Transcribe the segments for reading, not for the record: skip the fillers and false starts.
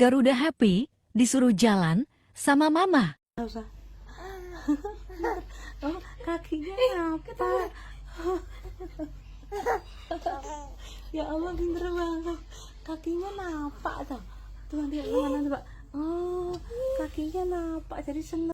Garuda happy disuruh jalan sama mama. Nggak usah. Oh, kakinya apa? Ya Allah, pinter banget. Kakinya napak tuh. Tuh lihat mana coba. Oh, kakinya napak jadi seneng.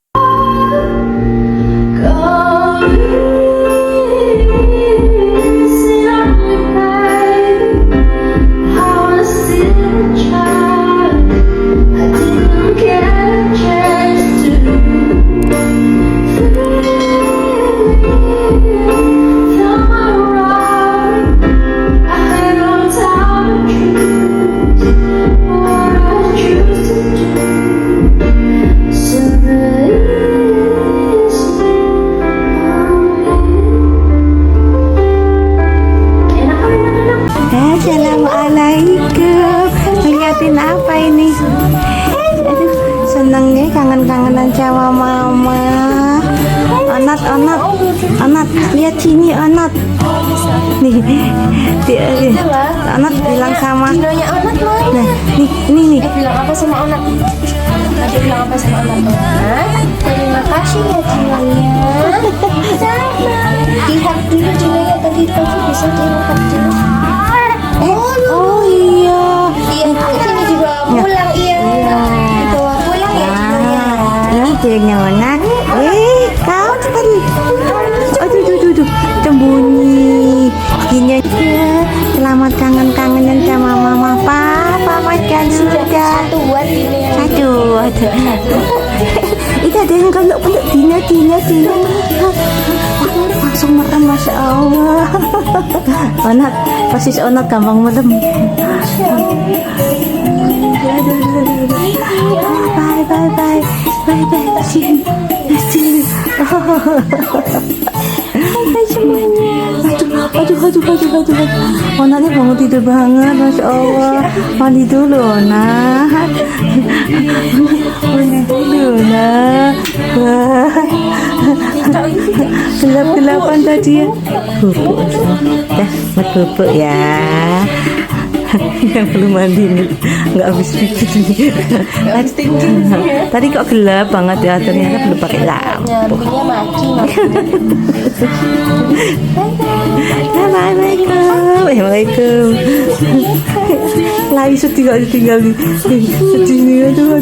Assalamualaikum. Ngeliatin apa ini? Aduh, senengnya kangen-kangenan sama mama. Onat, lihat sini Onat. Nih, Onat bilang sama. Dinonya Onat mana? Nah, nih. Bilang apa sama Onat? Tadi bilang apa sama Onat? Terima kasih ya Dinonya. Sama. Dihak dulu Dinonya tadi bisa dihak dulu. Oh iya. Iya, ini juga pulang iya. Dibawa pulang ya Dinonya. Ini dia Onat. Kau tadi. Aduh, sembunyi. Gini aja. Selamat kangen-kangenan sama mama, papa, makan sudah. Satu buat Dinonya. Satu. Itu ada yang kalau peluk Dina. Langsung merem, Masya Allah. Onat, persis Onat gampang merem. Bye. Sini. Bye semuanya. Aduh. Onatnya bangun tidur banget, Masya Allah. Mandi dulu, Onat. Mandi dulu, Onat. Wah. Gelap-gelapan tadi ya. Bubuk. Bubuk ya. Yang belum mandi nih, nggak habis pikir nih. Tadi kok gelap banget ya, ternyata belum pakai lampu. Lampunya mati. Assalamualaikum. Lagi sedih kok ditinggal nih. Sedih nih, aduh.